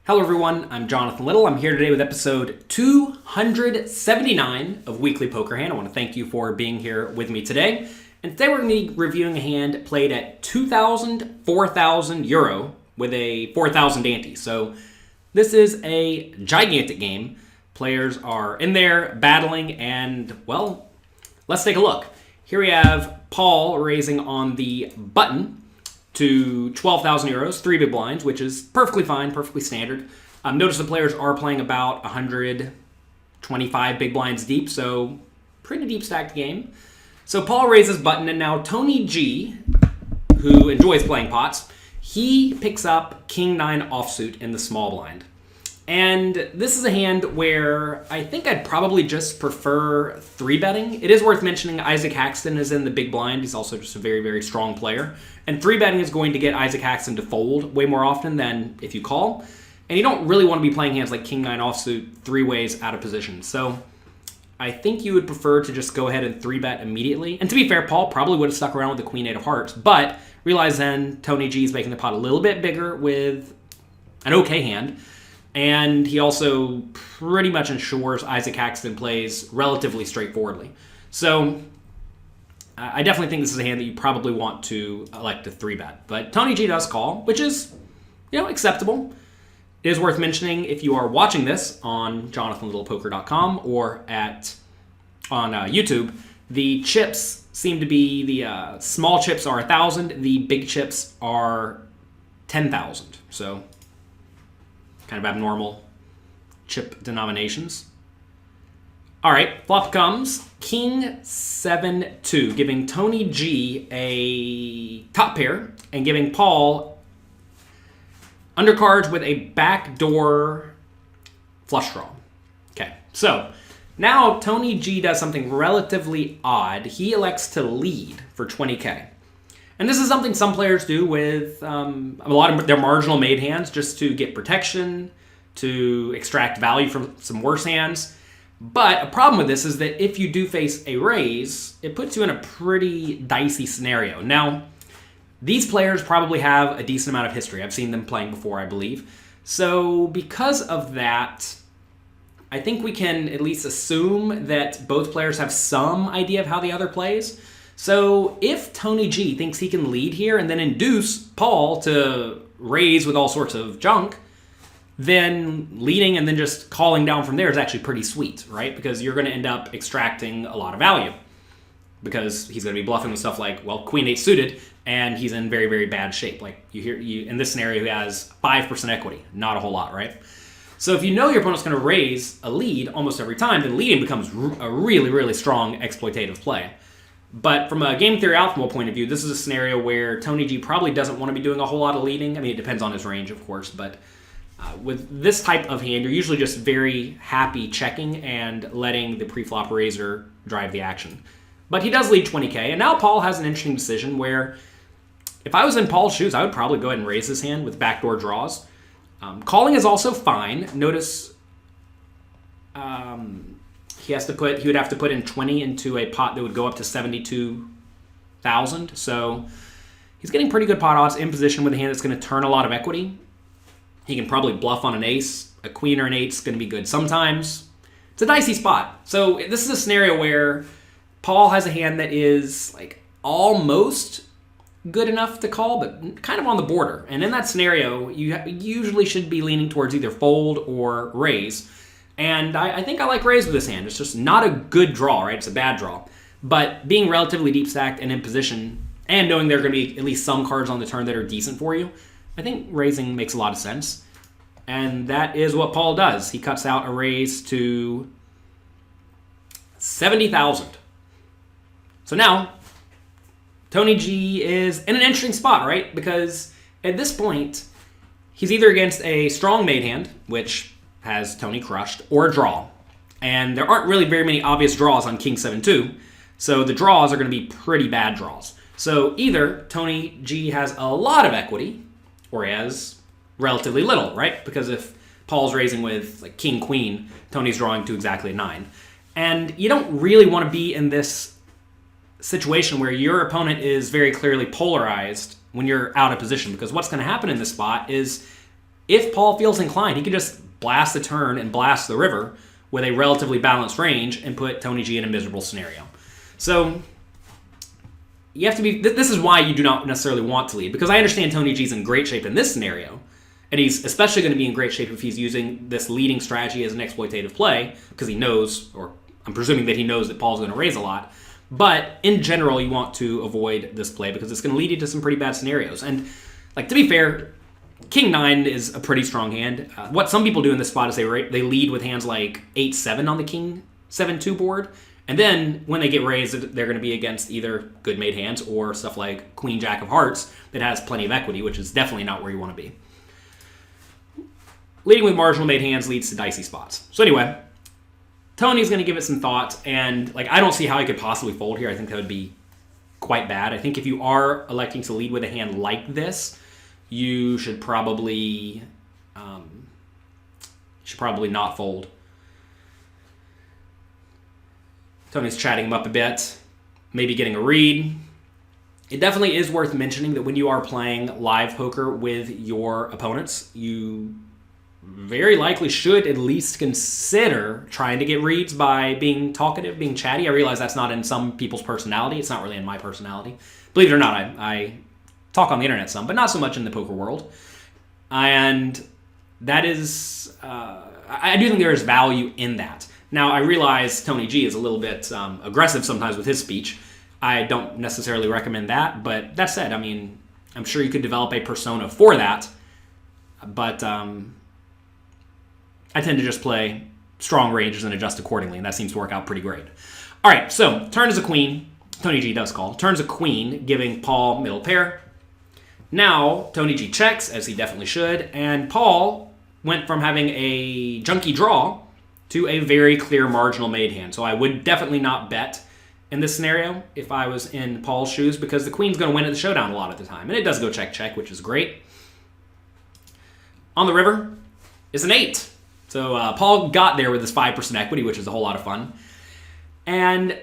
Hello everyone, I'm Jonathan Little. I'm here today with episode 279 of Weekly Poker Hand. I want to thank you for being here with me today. And today we're going to be reviewing a hand played at 2,000, 4,000 euro with a 4,000 ante. So this is a gigantic game. Players are in there battling and, well, let's take a look. Here we have Paul raising on the button to 12,000 euros, 3 big blinds, which is perfectly fine, perfectly standard. Notice the players are playing about 125 big blinds deep, so pretty deep stacked game. So Paul raises button, and now Tony G, who enjoys playing pots, he picks up King 9 offsuit in the small blind. And this is a hand where I think I'd probably just prefer 3-betting. It is worth mentioning Isaac Haxton is in the big blind. He's also just a very, very strong player. And 3-betting is going to get Isaac Haxton to fold way more often than if you call. And you don't really want to be playing hands like King 9 offsuit 3 ways out of position. So I think you would prefer to just go ahead and 3-bet immediately. And to be fair, Paul probably would have stuck around with the Queen 8 of hearts. But realize then Tony G is making the pot a little bit bigger with an okay hand. And he also pretty much ensures Isaac Haxton plays relatively straightforwardly. So I definitely think this is a hand that you probably want to elect to 3-bet. But Tony G does call, which is, acceptable. It is worth mentioning if you are watching this on jonathanlittlepoker.com or on YouTube, the chips seem to be, the small chips are 1,000, the big chips are 10,000. So kind of abnormal chip denominations. All right, flop comes King 7-2, giving Tony G a top pair and giving Paul undercards with a backdoor flush draw. Okay, so now Tony G does something relatively odd. He elects to lead for 20K. And this is something some players do with a lot of their marginal made hands just to get protection, to extract value from some worse hands. But a problem with this is that if you do face a raise, it puts you in a pretty dicey scenario. Now, these players probably have a decent amount of history. I've seen them playing before, I believe. So because of that, I think we can at least assume that both players have some idea of how the other plays. So if Tony G thinks he can lead here and then induce Paul to raise with all sorts of junk, then leading and then just calling down from there is actually pretty sweet, right? Because you're going to end up extracting a lot of value because he's going to be bluffing with stuff like, well, Queen 8 suited, and he's in very, very bad shape. Like you in this scenario, he has 5% equity, not a whole lot, right? So if you know your opponent's going to raise a lead almost every time, then leading becomes a really, really strong exploitative play. But from a game theory optimal point of view, this is a scenario where Tony G probably doesn't want to be doing a whole lot of leading. I mean, it depends on his range, of course, but with this type of hand, you're usually just very happy checking and letting the pre-flop raiser drive the action. But he does lead 20K, and now Paul has an interesting decision where if I was in Paul's shoes, I would probably go ahead and raise this hand with backdoor draws. Calling is also fine. Notice he would have to put in 20 into a pot that would go up to 72,000. So he's getting pretty good pot odds in position with a hand that's going to turn a lot of equity. He can probably bluff on an ace. A queen or an eight's going to be good sometimes. It's a dicey spot. So this is a scenario where Paul has a hand that is like almost good enough to call, but kind of on the border. And in that scenario, you usually should be leaning towards either fold or raise. And I think I like raise with this hand. It's just not a good draw, right? It's a bad draw. But being relatively deep stacked and in position, and knowing there are going to be at least some cards on the turn that are decent for you, I think raising makes a lot of sense. And that is what Paul does. He cuts out a raise to 70,000. So now, Tony G is in an interesting spot, right? Because at this point, he's either against a strong made hand, which has Tony crushed, or a draw. And there aren't really very many obvious draws on King 7-2, so the draws are going to be pretty bad draws. So either Tony G has a lot of equity, or he has relatively little, right? Because if Paul's raising with like King Queen, Tony's drawing to exactly a 9. And you don't really want to be in this situation where your opponent is very clearly polarized when you're out of position, because what's going to happen in this spot is if Paul feels inclined, he could just blast the turn and blast the river with a relatively balanced range and put Tony G in a miserable scenario. So you have to be. This is why you do not necessarily want to lead, because I understand Tony G's in great shape in this scenario, and he's especially going to be in great shape if he's using this leading strategy as an exploitative play, because he knows, or I'm presuming that he knows that Paul's going to raise a lot. But in general, you want to avoid this play because it's going to lead you to some pretty bad scenarios. And like, to be fair, King 9 is a pretty strong hand. What some people do in this spot is they lead with hands like 8-7 on the King 7-2 board. And then when they get raised, they're going to be against either good made hands or stuff like Queen Jack of Hearts that has plenty of equity, which is definitely not where you want to be. Leading with marginal made hands leads to dicey spots. So anyway, Tony's going to give it some thought, and like, I don't see how he could possibly fold here. I think that would be quite bad. I think if you are electing to lead with a hand like this, you should probably not fold. Tony's chatting him up a bit, maybe getting a read. It definitely is worth mentioning that when you are playing live poker with your opponents, you very likely should at least consider trying to get reads by being talkative, being chatty. I realize that's not in some people's personality. It's not really in my personality. Believe it or not, I talk on the internet some, but not so much in the poker world. And that is, I do think there is value in that. Now, I realize Tony G is a little bit aggressive sometimes with his speech. I don't necessarily recommend that, but that said, I mean, I'm sure you could develop a persona for that, but I tend to just play strong ranges and adjust accordingly, and that seems to work out pretty great. All right, so turn is a queen. Tony G does call. Turn's a queen, giving Paul middle pair. Now, Tony G checks, as he definitely should, and Paul went from having a junky draw to a very clear marginal made hand. So I would definitely not bet in this scenario if I was in Paul's shoes, because the queen's going to win at the showdown a lot of the time. And it does go check-check, which is great. On the river is an 8. So Paul got there with his 5% equity, which is a whole lot of fun. And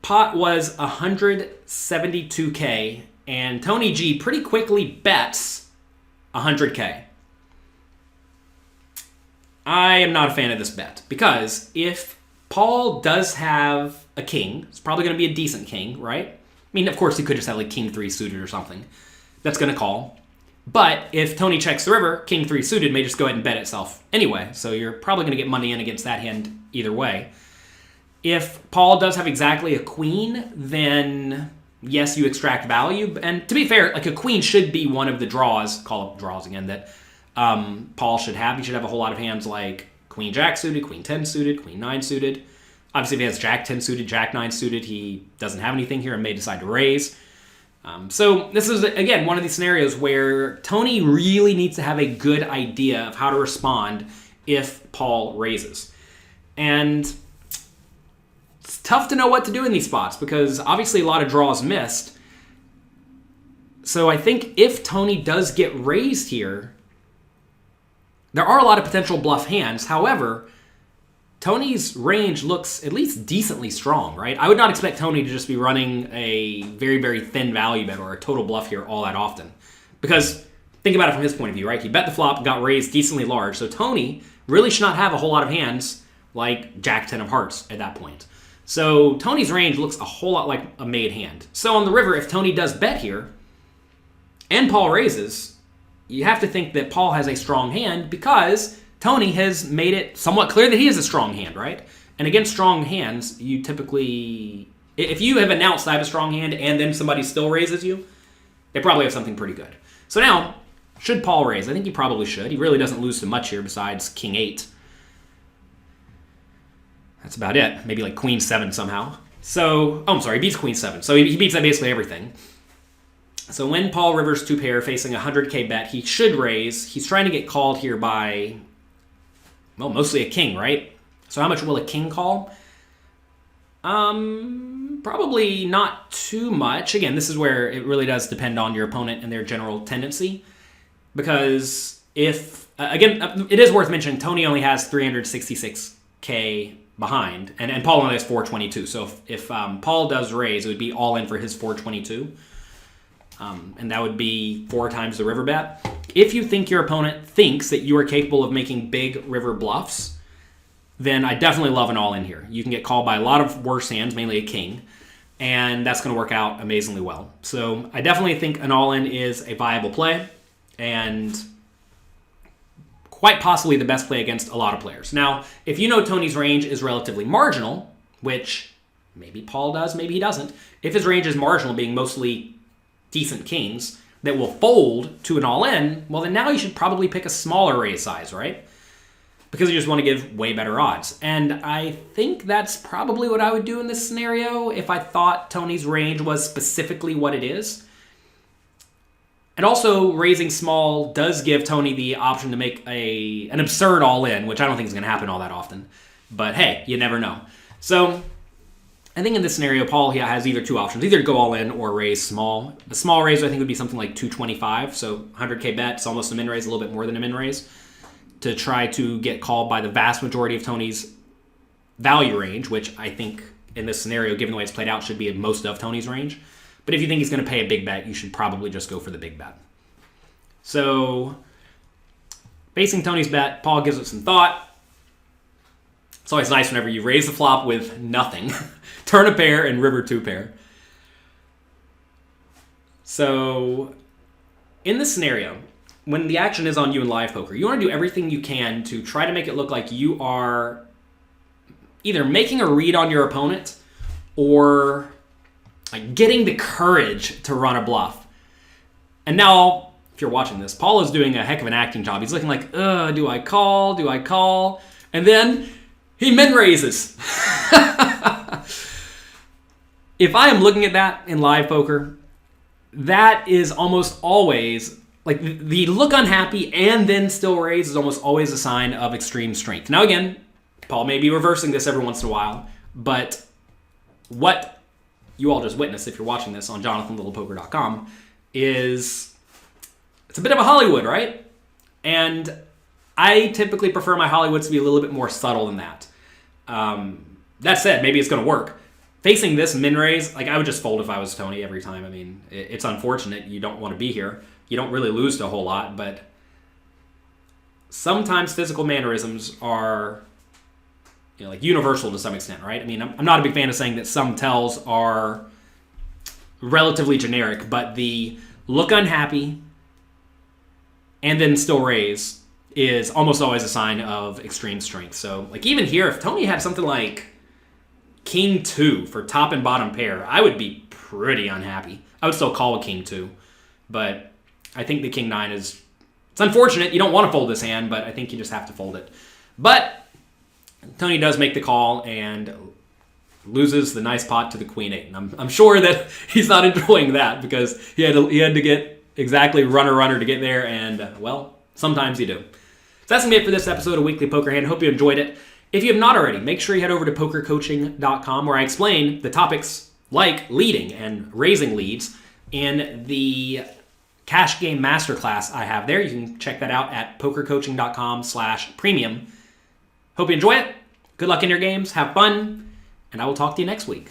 pot was 172K, and Tony G pretty quickly bets 100K. I am not a fan of this bet, because if Paul does have a king, it's probably going to be a decent king, right? I mean, of course, he could just have like king 3 suited or something. That's going to call. But if Tony checks the river, king 3 suited may just go ahead and bet itself anyway. So you're probably going to get money in against that hand either way. If Paul does have exactly a queen, then yes, you extract value. And to be fair, like, a queen should be one of the draws, call it draws again, that Paul should have. He should have a whole lot of hands like queen jack suited, queen 10 suited, queen 9 suited. Obviously, if he has jack 10 suited, jack 9 suited, he doesn't have anything here and may decide to raise. So this is, again, one of these scenarios where Tony really needs to have a good idea of how to respond if Paul raises. And it's tough to know what to do in these spots because obviously a lot of draws missed. So I think if Tony does get raised here, there are a lot of potential bluff hands. However, Tony's range looks at least decently strong, right? I would not expect Tony to just be running a very, very thin value bet or a total bluff here all that often. Because think about it from his point of view, right? He bet the flop, got raised decently large. So Tony really should not have a whole lot of hands like jack 10 of hearts at that point. So Tony's range looks a whole lot like a made hand. So on the river, if Tony does bet here and Paul raises, you have to think that Paul has a strong hand because Tony has made it somewhat clear that he is a strong hand, right? And against strong hands, you typically, if you have announced I have a strong hand and then somebody still raises you, they probably have something pretty good. So now, should Paul raise? I think he probably should. He really doesn't lose to much here besides king 8. That's about it. Maybe like queen 7 somehow. So, oh, I'm sorry, he beats queen 7. So he beats basically everything. So when Paul rivers 2 pair facing a 100K bet, he should raise. He's trying to get called here by, well, mostly a king, right? So how much will a king call? Probably not too much. Again, this is where it really does depend on your opponent and their general tendency. Because if, again, it is worth mentioning, Tony only has 366K behind, and Paul only has 422. So if Paul does raise, it would be all in for his 422. and that would be 4 times the river bet. If you think your opponent thinks that you are capable of making big river bluffs, then I definitely love an all-in here. You can get called by a lot of worse hands, mainly a king, and that's going to work out amazingly well. So I definitely think an all-in is a viable play, and quite possibly the best play against a lot of players. Now, if you know Tony's range is relatively marginal, which maybe Paul does, maybe he doesn't. If his range is marginal, being mostly decent kings that will fold to an all-in, well, then now you should probably pick a smaller raise size, right? Because you just want to give way better odds. And I think that's probably what I would do in this scenario if I thought Tony's range was specifically what it is. And also, raising small does give Tony the option to make an absurd all-in, which I don't think is going to happen all that often. But hey, you never know. So I think in this scenario, Paul has either 2 options. Either go all-in or raise small. A small raise, I think, would be something like 225. So 100K bet, it's almost a min-raise, a little bit more than a min-raise, to try to get called by the vast majority of Tony's value range, which I think in this scenario, given the way it's played out, should be most of Tony's range. But if you think he's going to pay a big bet, you should probably just go for the big bet. So, facing Tony's bet, Paul gives it some thought. It's always nice whenever you raise the flop with nothing. Turn a pair and river 2 pair. So, in this scenario, when the action is on you in live poker, you want to do everything you can to try to make it look like you are either making a read on your opponent or like getting the courage to run a bluff. And now, if you're watching this, Paul is doing a heck of an acting job. He's looking like, do I call? Do I call? And then he min raises. If I am looking at that in live poker, that is almost always, like the look unhappy and then still raise is almost always a sign of extreme strength. Now again, Paul may be reversing this every once in a while, but what you all just witnessed, if you're watching this on jonathanlittlepoker.com, is it's a bit of a Hollywood, right? And I typically prefer my Hollywoods to be a little bit more subtle than that. That said, maybe it's going to work. Facing this min raise, like I would just fold if I was Tony every time. I mean, it's unfortunate. You don't want to be here. You don't really lose to a whole lot, but sometimes physical mannerisms are, like universal to some extent, right? I mean, I'm not a big fan of saying that some tells are relatively generic, but the look unhappy and then still raise is almost always a sign of extreme strength. So, like even here, if Tony had something like King 2 for top and bottom pair, I would be pretty unhappy. I would still call a King 2, but I think the King 9 it's unfortunate. You don't want to fold this hand, but I think you just have to fold it. But Tony does make the call and loses the nice pot to the Queen 8. And I'm sure that he's not enjoying that because he had to get exactly runner to get there, and well, sometimes you do. So that's going to be it for this episode of Weekly Poker Hand. Hope you enjoyed it. If you have not already, make sure you head over to pokercoaching.com where I explain the topics like leading and raising leads in the Cash Game Masterclass I have there. You can check that out at pokercoaching.com/premium. Hope you enjoy it. Good luck in your games. Have fun. And I will talk to you next week.